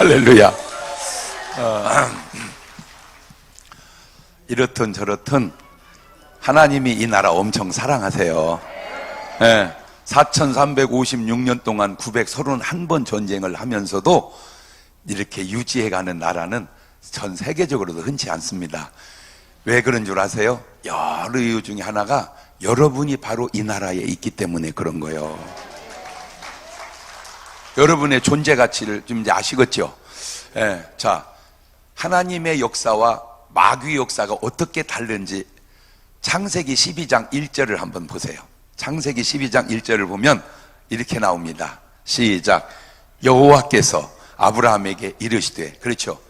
할렐루야. 이렇든 저렇든 하나님이 이 나라 엄청 사랑하세요. 네, 4356년 동안 931번 전쟁을 하면서도 이렇게 유지해가는 나라는 전 세계적으로도 흔치 않습니다. 왜 그런 줄 아세요? 여러 이유 중에 하나가 여러분이 바로 이 나라에 있기 때문에 그런 거예요. 여러분의 존재 가치를 좀 이제 아시겠죠? 예, 자, 하나님의 역사와 마귀의 역사가 어떻게 다른지 창세기 12장 1절을 한번 보세요. 창세기 12장 1절을 보면 이렇게 나옵니다. 시작. 여호와께서 아브라함에게 이르시되, 그렇죠?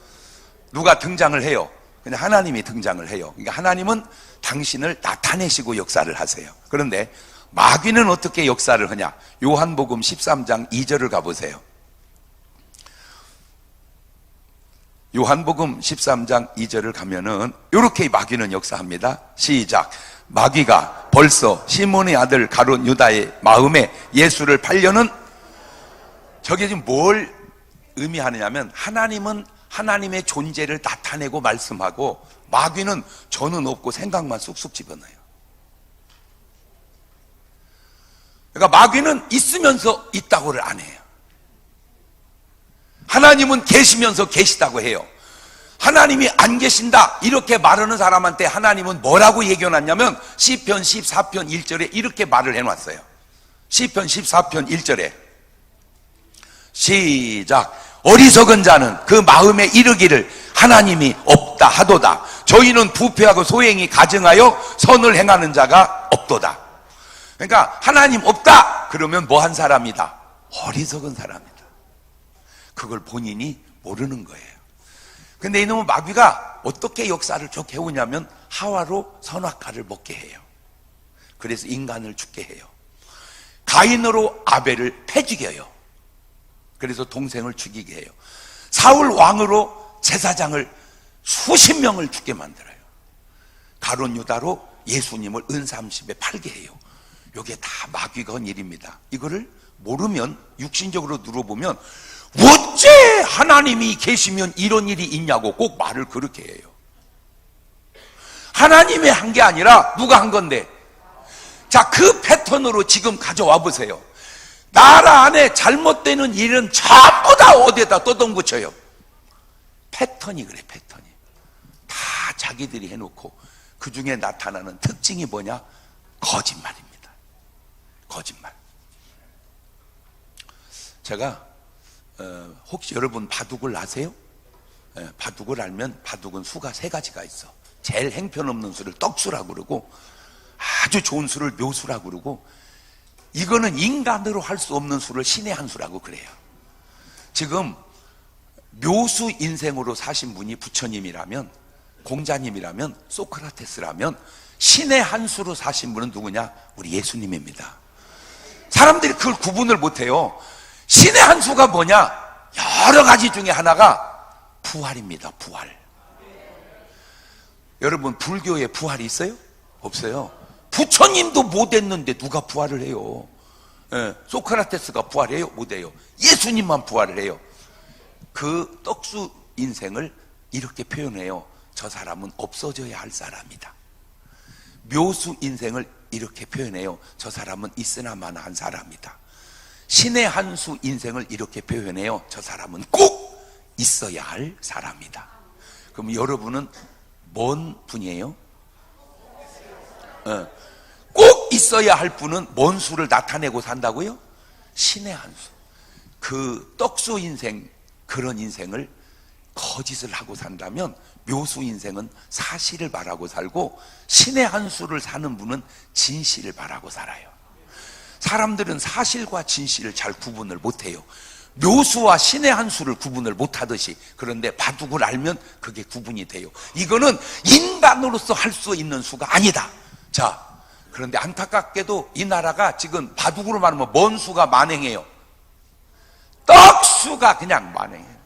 누가 등장을 해요? 그냥 하나님이 등장을 해요. 그러니까 하나님은 당신을 나타내시고 역사를 하세요. 그런데 마귀는 어떻게 역사를 하냐? 요한복음 13장 2절을 가보세요. 요한복음 13장 2절을 가면은 이렇게 마귀는 역사합니다. 시작. 마귀가 벌써 시몬의 아들 가룟 유다의 마음에 예수를 팔려는, 저게 지금 뭘 의미하느냐면 하나님은 하나님의 존재를 나타내고 말씀하고 마귀는 저는 없고 생각만 쑥쑥 집어넣어요. 그러니까 마귀는 있으면서 있다고를 안 해요. 하나님은 계시면서 계시다고 해요. 하나님이 안 계신다 이렇게 말하는 사람한테 하나님은 뭐라고 예견했냐면 시편 14편 1절에 이렇게 말을 해놨어요. 시편 14편 1절에 시작. 어리석은 자는 그 마음에 이르기를 하나님이 없다 하도다. 저희는 부패하고 소행이 가증하여 선을 행하는 자가 없도다. 그러니까 하나님 없다 그러면 뭐 한 사람이다? 어리석은 사람이다. 그걸 본인이 모르는 거예요. 근데 이놈은 마귀가 어떻게 역사를 쭉 해오냐면 하와로 선악과를 먹게 해요. 그래서 인간을 죽게 해요. 가인으로 아벨을 패죽여요. 그래서 동생을 죽이게 해요. 사울 왕으로 제사장을 수십 명을 죽게 만들어요. 가룟 유다로 예수님을 은30에 팔게 해요. 이게 다 마귀가 한 일입니다. 이거를 모르면 육신적으로 누려보면 어째 하나님이 계시면 이런 일이 있냐고 꼭 말을 그렇게 해요. 하나님이 한 게 아니라 누가 한 건데? 자, 그 패턴으로 지금 가져와 보세요. 나라 안에 잘못되는 일은 전부 다 어디에다 떠덩붙여요. 패턴이 그래, 패턴이. 다 자기들이 해놓고 그 중에 나타나는 특징이 뭐냐? 거짓말입니다. 거짓말. 제가 혹시 여러분 바둑을 아세요? 바둑을 알면 바둑은 수가 3가지가 있어. 제일 행편없는 수를 떡수라고 그러고 아주 좋은 수를 묘수라고 그러고 이거는 인간으로 할 수 없는 수를 신의 한 수라고 그래요. 지금 묘수 인생으로 사신 분이 부처님이라면, 공자님이라면, 소크라테스라면 신의 한 수로 사신 분은 누구냐? 우리 예수님입니다. 사람들이 그걸 구분을 못해요. 신의 한 수가 뭐냐? 여러 가지 중에 하나가 부활입니다. 부활. 여러분 불교에 부활이 있어요? 없어요. 부처님도 못했는데 누가 부활을 해요? 소크라테스가 부활해요? 못해요. 예수님만 부활을 해요. 그 떡수 인생을 이렇게 표현해요. 저 사람은 없어져야 할 사람이다. 묘수 인생을 이렇게 표현해요. 저 사람은 있으나마나 한 사람이다. 신의 한 수 인생을 이렇게 표현해요. 저 사람은 꼭 있어야 할 사람이다. 그럼 여러분은 뭔 분이에요? 꼭 있어야 할 분은 뭔 수를 나타내고 산다고요? 신의 한 수. 그 떡수 인생, 그런 인생을 거짓을 하고 산다면 묘수 인생은 사실을 말하고 살고 신의 한 수를 사는 분은 진실을 말하고 살아요. 사람들은 사실과 진실을 잘 구분을 못해요. 묘수와 신의 한 수를 구분을 못하듯이. 그런데 바둑을 알면 그게 구분이 돼요. 이거는 인간으로서 할 수 있는 수가 아니다. 자, 그런데 안타깝게도 이 나라가 지금 바둑으로 말하면 뭔 수가 만행해요? 떡수가 그냥 만행해요.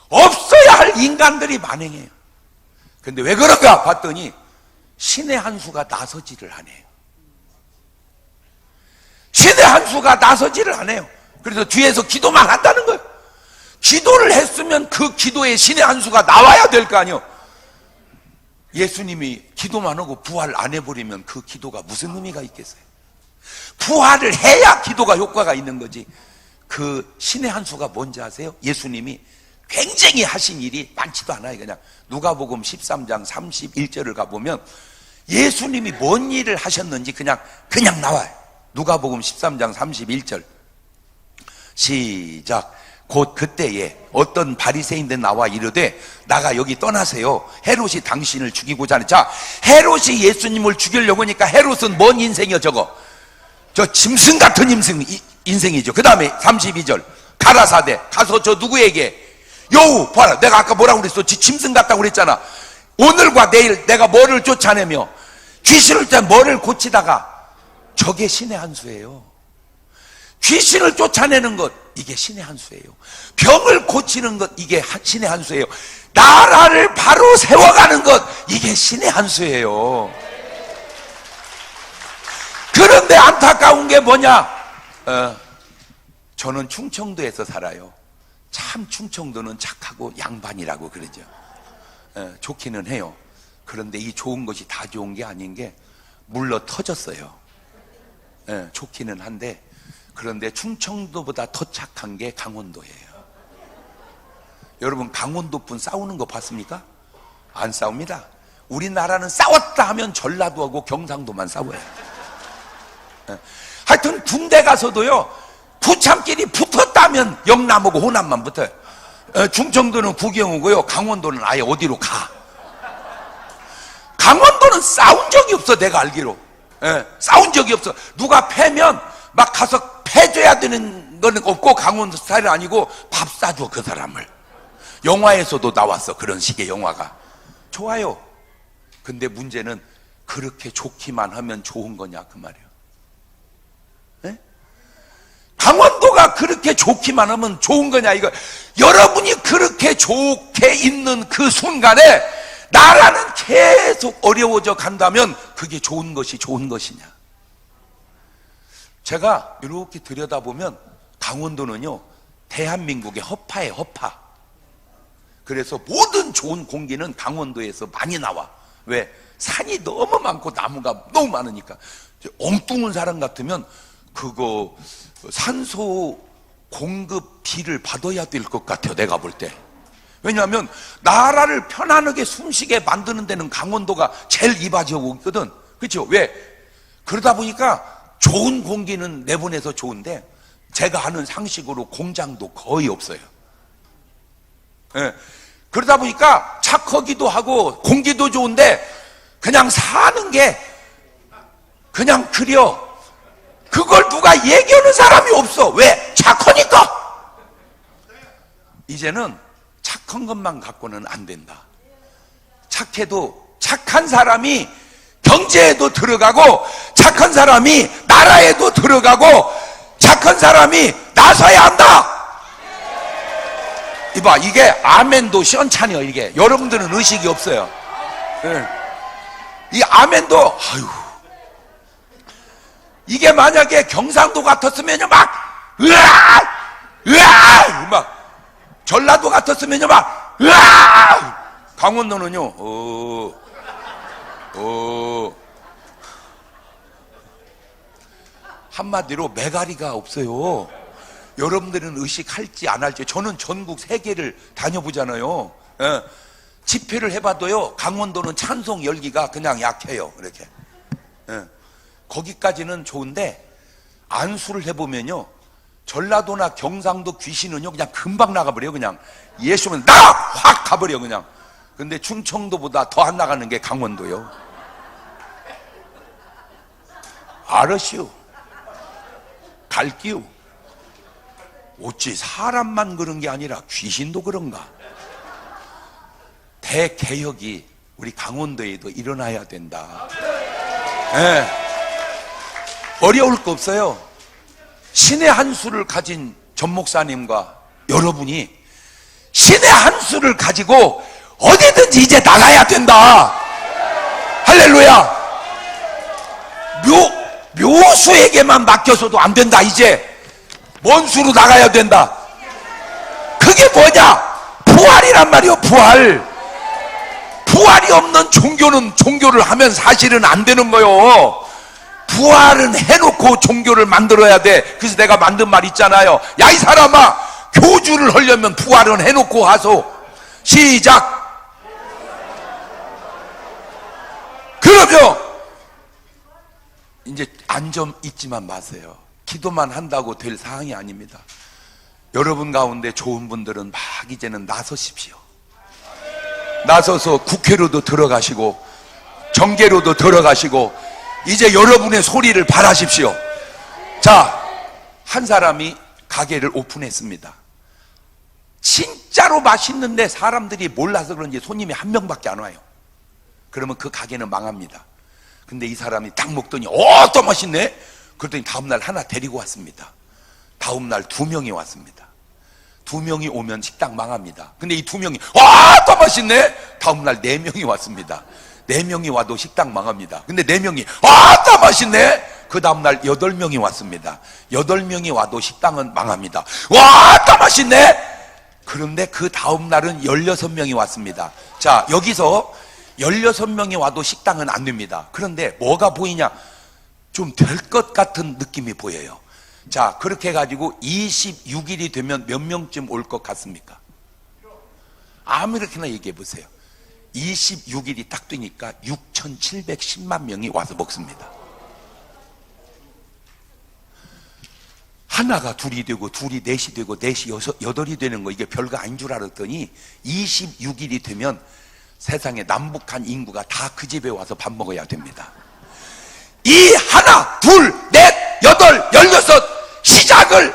없어야 할 인간들이 만행해요. 근데 왜 그런가 봤더니 신의 한 수가 나서지를 안 해요. 신의 한 수가 나서지를 안 해요. 그래서 뒤에서 기도만 한다는 거예요. 기도를 했으면 그 기도에 신의 한 수가 나와야 될 거 아니요. 예수님이 기도만 하고 부활 안 해버리면 그 기도가 무슨 의미가 있겠어요? 부활을 해야 기도가 효과가 있는 거지. 그 신의 한 수가 뭔지 아세요? 예수님이 굉장히 하신 일이 많지도 않아요. 그냥 누가복음 13장 31절을 가보면 예수님이 뭔 일을 하셨는지 그냥 나와요. 누가복음 13장 31절 시작. 곧 그때에 어떤 바리새인들 나와 이르되 나가 여기 떠나세요. 헤롯이 당신을 죽이고자 하는. 자, 헤롯이 예수님을 죽이려고 하니까 헤롯은 뭔 인생이요? 저거 저 짐승 같은 인생이죠. 그 다음에 32절 가라사대 가서 저 누구에게 여우 봐라, 내가 아까 뭐라고 그랬어? 짐승 같다고 그랬잖아. 오늘과 내일 내가 뭐를 쫓아내며 귀신을 쫓아 뭐를 고치다가 저게 신의 한 수예요. 귀신을 쫓아내는 것 이게 신의 한 수예요. 병을 고치는 것 이게 신의 한 수예요. 나라를 바로 세워가는 것 이게 신의 한 수예요. 그런데 안타까운 게 뭐냐? 저는 충청도에서 살아요. 참 충청도는 착하고 양반이라고 그러죠. 좋기는 해요. 그런데 이 좋은 것이 다 좋은 게 아닌 게 물러 터졌어요. 좋기는 한데 그런데 충청도보다 더 착한 게 강원도예요. 여러분 강원도 분 싸우는 거 봤습니까? 안 싸웁니다. 우리나라는 싸웠다 하면 전라도하고 경상도만 싸워요. 하여튼 군대 가서도요 부참끼리 붙었다면 영남하고 호남만 붙어요. 충청도는 구경오고요, 강원도는 아예 어디로 가. 강원도는 싸운 적이 없어. 내가 알기로 싸운 적이 없어. 누가 패면 막 가서 패줘야 되는 건 없고, 강원도 스타일은 아니고 밥 사줘 그 사람을. 영화에서도 나왔어 그런 식의 영화가. 좋아요. 근데 문제는 그렇게 좋기만 하면 좋은 거냐 그 말이에요. 강원도가 그렇게 좋기만 하면 좋은 거냐 이거. 여러분이 그렇게 좋게 있는 그 순간에 나라는 계속 어려워져 간다면 그게 좋은 것이 좋은 것이냐. 제가 이렇게 들여다보면 강원도는요 대한민국의 허파예요. 허파. 그래서 모든 좋은 공기는 강원도에서 많이 나와. 왜? 산이 너무 많고 나무가 너무 많으니까. 엉뚱한 사람 같으면 그거 산소 공급비를 받아야 될 것 같아요 내가 볼 때. 왜냐하면 나라를 편안하게 숨쉬게 만드는 데는 강원도가 제일 이바지하고 있거든. 그렇죠? 왜? 그러다 보니까 좋은 공기는 내보내서 좋은데 제가 아는 상식으로 공장도 거의 없어요. 그러다 보니까 착하기도 하고 공기도 좋은데 그냥 사는 게 그냥 그려. 그걸 누가 얘기하는 사람이 없어. 왜? 착하니까. 이제는 착한 것만 갖고는 안 된다. 착해도 착한 사람이 경제에도 들어가고 착한 사람이 나라에도 들어가고 착한 사람이 나서야 한다. 이봐, 이게 아멘도 시원찮아요. 이게 여러분들은 의식이 없어요. 이 아멘도 아유, 이게 만약에 경상도 같았으면요 막 으아 으아 막, 전라도 같았으면요 막 으아. 강원도는요 한마디로 메가리가 없어요. 여러분들은 의식할지 안 할지. 저는 전국 세계를 다녀보잖아요. 집회를 해봐도요 강원도는 찬송 열기가 그냥 약해요. 이렇게 거기까지는 좋은데 안수를 해보면요 전라도나 경상도 귀신은요 그냥 금방 나가버려요. 그냥 예수면 나가! 확 가버려 그냥. 근데 충청도보다 더 안 나가는 게 강원도요. 알으시오 갈기요. 어찌 사람만 그런 게 아니라 귀신도 그런가. 대개혁이 우리 강원도에도 일어나야 된다. 어려울 거 없어요. 신의 한 수를 가진 전 목사님과 여러분이 신의 한 수를 가지고 어디든지 이제 나가야 된다. 할렐루야. 묘수에게만 맡겨서도 안 된다. 이제 먼 수로 나가야 된다. 그게 그게 뭐냐? 부활이란 말이요, 부활. 부활이 없는 종교는 종교를 하면 사실은 안 되는 거요. 부활은 해놓고 종교를 만들어야 돼. 그래서 내가 만든 말 있잖아요. 야, 이 사람아, 교주를 하려면 부활은 해놓고 하소. 시작. 그러면 이제 안점 잊지만 마세요. 기도만 한다고 될 사항이 아닙니다. 여러분 가운데 좋은 분들은 막 이제는 나서십시오. 나서서 국회로도 들어가시고 정계로도 들어가시고 이제 여러분의 소리를 바라십시오. 자, 한 사람이 가게를 오픈했습니다. 진짜로 맛있는데 사람들이 몰라서 그런지 손님이 한 명밖에 안 와요. 그러면 그 가게는 망합니다. 근데 이 사람이 딱 먹더니 또 맛있네? 그랬더니 다음날 하나 데리고 왔습니다. 다음날 2명이 왔습니다. 2명이 오면 식당 망합니다. 근데 이 2명이 또 맛있네? 다음날 4명이 왔습니다. 4명이 와도 식당 망합니다. 근데 4명이 또 맛있네? 그 다음날 8명이 왔습니다. 8명이 와도 식당은 망합니다. 또 맛있네? 그런데 그 다음날은 16명이 왔습니다. 자, 여기서 16명이 와도 식당은 안 됩니다. 그런데 뭐가 보이냐? 좀 될 것 같은 느낌이 보여요. 자, 그렇게 해가지고 26일이 되면 몇 명쯤 올 것 같습니까? 아무렇게나 얘기해 보세요. 26일이 딱 되니까 6,710만 명이 와서 먹습니다. 하나가 둘이 되고 둘이 넷이 되고 넷이 여덟이 되는 거 이게 별거 아닌 줄 알았더니 26일이 되면 세상에 남북한 인구가 다 그 집에 와서 밥 먹어야 됩니다. 이 하나, 둘, 넷, 여덟, 16 시작을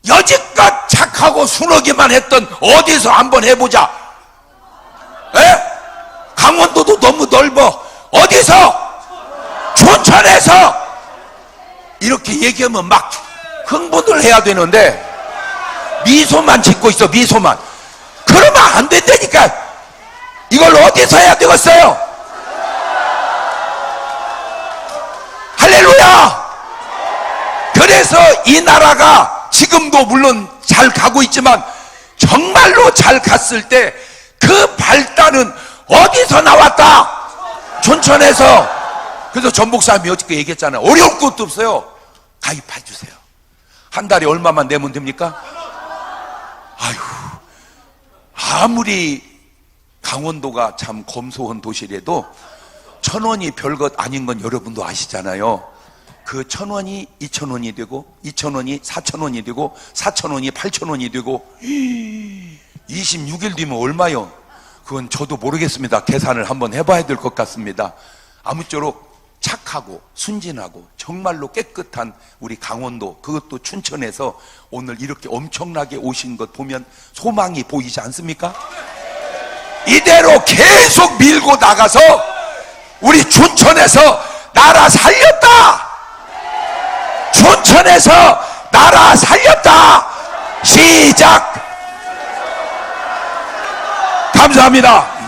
여지껏 착하고 순하기만 했던 어디서 한번 해보자. 에? 강원도도 너무 넓어. 어디서? 춘천에서. 이렇게 얘기하면 막 흥분을 해야 되는데 미소만 짓고 있어. 미소만. 그러면 안 된다니까. 이걸 어디서 해야 되겠어요? 할렐루야. 그래서 이 나라가 지금도 물론 잘 가고 있지만 정말로 잘 갔을 때 그 발단은 어디서 나왔다? 춘천에서. 그래서 전 목사님이 어저께 얘기했잖아요. 어려울 것도 없어요. 가입해 주세요. 한 달에 얼마만 내면 됩니까? 아유, 아무리 강원도가 참 검소한 도시라도 1,000원이 별것 아닌 건 여러분도 아시잖아요. 그 1,000원이 2,000원이 되고 2,000원이 4,000원이 되고 4,000원이 8,000원이 되고 26일 뒤면 얼마요? 그건 저도 모르겠습니다. 계산을 한번 해봐야 될 것 같습니다. 아무쪼록 착하고 순진하고 정말로 깨끗한 우리 강원도, 그것도 춘천에서 오늘 이렇게 엄청나게 오신 것 보면 소망이 보이지 않습니까? 이대로 계속 밀고 나가서 우리 춘천에서 나라 살렸다. 춘천에서 나라 살렸다. 시작. 감사합니다.